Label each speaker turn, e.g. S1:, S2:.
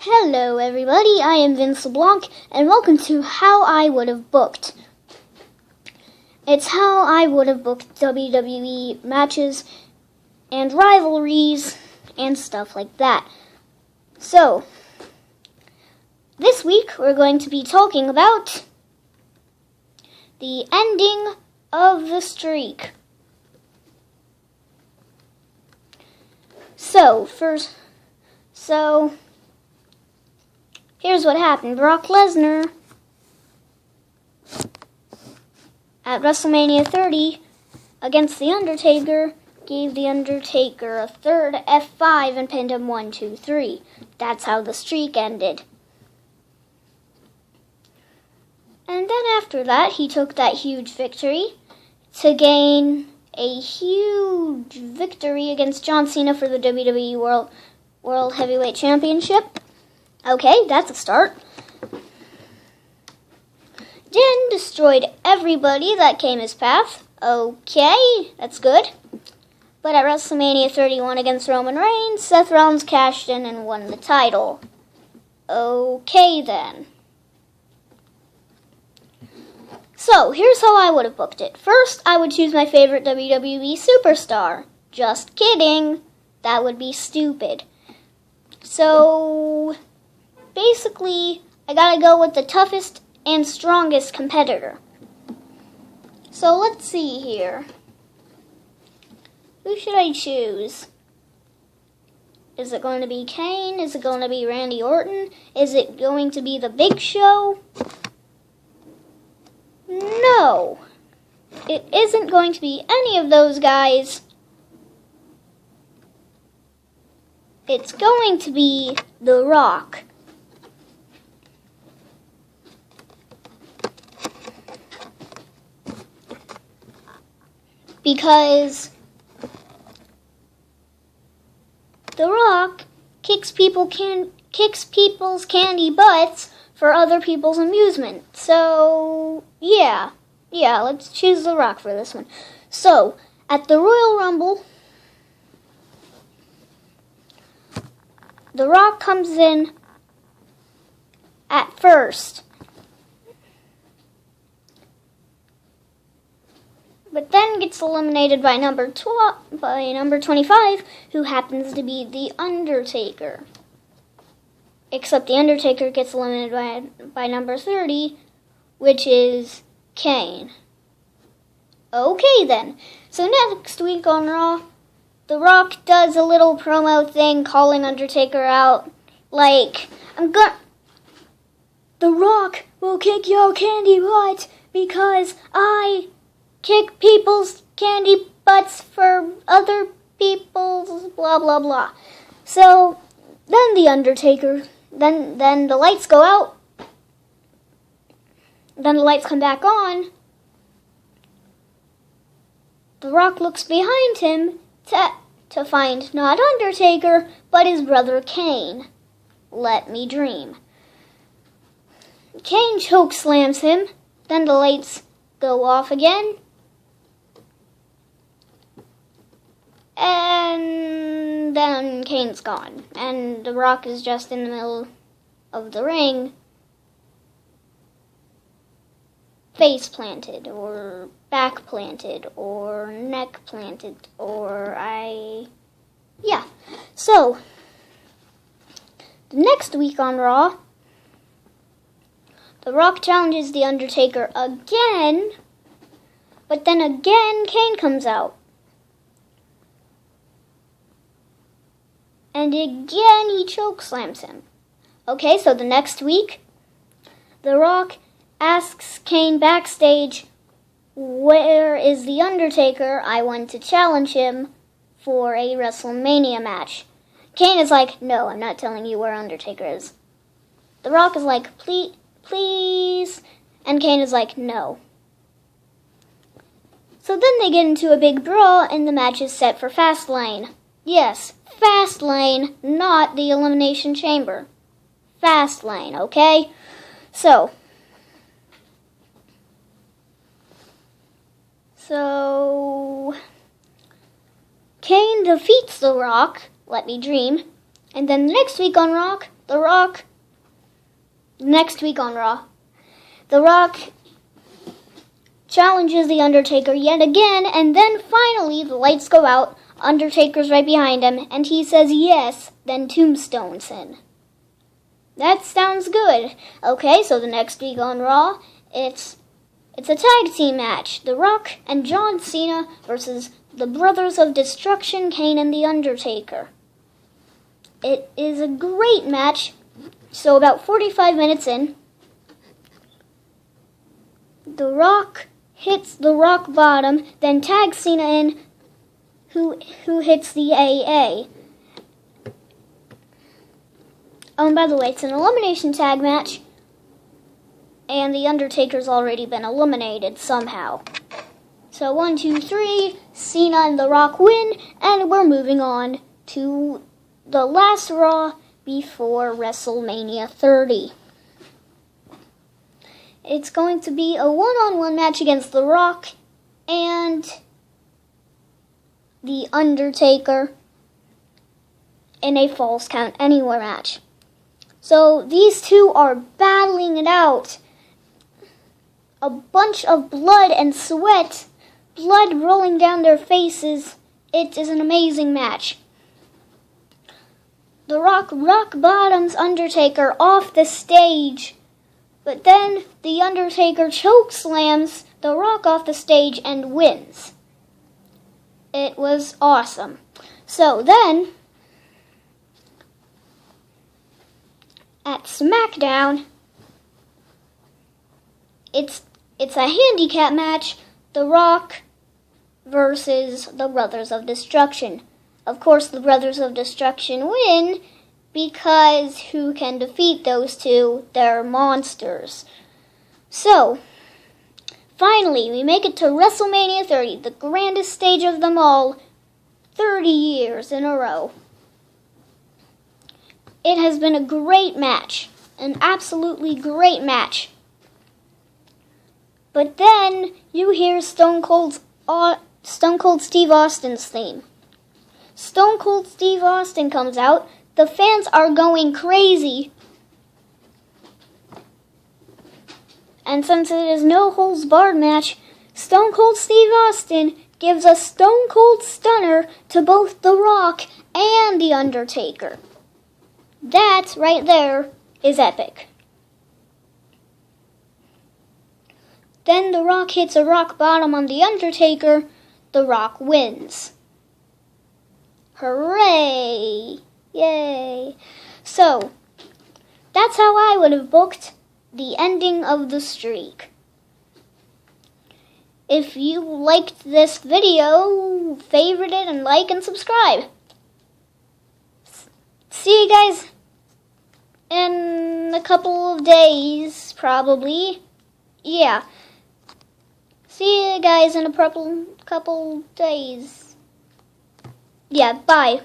S1: Hello everybody, I am Vince LeBlanc, and welcome to How I Would Have Booked. It's how I would have booked WWE matches and rivalries and stuff like that. So, this week we're going to be talking about the ending of the streak. Here's what happened. Brock Lesnar at WrestleMania 30 against The Undertaker gave The Undertaker a third F5 and pinned him 1, 2, 3. That's how the streak ended. And then after that, he took that huge victory to gain a huge victory against John Cena for the WWE World Heavyweight Championship. Okay, that's a start. Then destroyed everybody that came his path. Okay, that's good. But at WrestleMania 31 against Roman Reigns, Seth Rollins cashed in and won the title. Okay then. So, here's how I would have booked it. First, I would choose my favorite WWE superstar. Just kidding. That would be stupid. So, basically, I gotta go with the toughest and strongest competitor. So, let's see here. Who should I choose? Is it going to be Kane? Is it going to be Randy Orton? Is it going to be The Big Show? No. It isn't going to be any of those guys. It's going to be The Rock. Because The Rock kicks people's candy butts for other people's amusement. So, yeah, let's choose The Rock for this one. So, at the Royal Rumble, The Rock comes in at first. But then gets eliminated by number 25, who happens to be The Undertaker. Except The Undertaker gets eliminated by number 30, which is Kane. Okay then. So next week on Raw, The Rock does a little promo thing calling Undertaker out. Like, The Rock will kick your candy butt because I kick people's candy butts for other people's blah blah blah. So then The Undertaker, then the lights go out. Then the lights come back on. The Rock looks behind him to find not Undertaker, but his brother Kane. Let me dream. Kane chokeslams him. Then the lights go off again. And then Kane's gone. And The Rock is just in the middle of the ring, face planted, or back planted, or neck planted, So, the next week on Raw, The Rock challenges The Undertaker again, but then again Kane comes out. And again he chokeslams him. Okay, so the next week, The Rock asks Kane backstage, "Where is The Undertaker? I want to challenge him for a WrestleMania match." Kane is like, "No, I'm not telling you where Undertaker is." The Rock is like, please. And Kane is like, "No." So then they get into a big brawl, and the match is set for Fastlane. Yes, Fastlane, not the Elimination Chamber. Fastlane, okay? So Kane defeats The Rock, let me dream, And then next week on Raw, The Rock challenges The Undertaker yet again, and then finally the lights go out, Undertaker's right behind him, and he says yes, then tombstones him. That sounds good. Okay, so the next week on Raw, it's a tag team match. The Rock and John Cena versus the Brothers of Destruction, Kane and The Undertaker. It is a great match. So about 45 minutes in, The Rock hits the rock bottom, then tags Cena in, who hits the AA. Oh, and by the way, it's an elimination tag match, and The Undertaker's already been eliminated somehow. So 1, 2, 3, Cena and The Rock win, and we're moving on to the last Raw before WrestleMania 30. It's going to be a one-on-one match against The Rock and The Undertaker in a Falls Count Anywhere match. So these two are battling it out. A bunch of blood and sweat, blood rolling down their faces. It is an amazing match. The Rock bottoms Undertaker off the stage, but then The Undertaker chokeslams The Rock off the stage and wins. It was awesome. So then, at SmackDown, it's a handicap match, The Rock versus the Brothers of Destruction. Of course, the Brothers of Destruction win because who can defeat those two? They're monsters. So, finally, we make it to WrestleMania 30, the grandest stage of them all, 30 years in a row. It has been a great match, an absolutely great match. But then you hear Stone Cold Steve Austin's theme. Stone Cold Steve Austin comes out. The fans are going crazy. And since it is no holds barred match, Stone Cold Steve Austin gives a Stone Cold Stunner to both The Rock and The Undertaker. That right there is epic. Then The Rock hits a rock bottom on The Undertaker. The Rock wins. Hooray! Yay! So, that's how I would have booked the ending of the streak. If you liked this video, favorite it and like and subscribe. See you guys in a couple of days, probably. Yeah. See you guys in a couple days. Yeah, bye.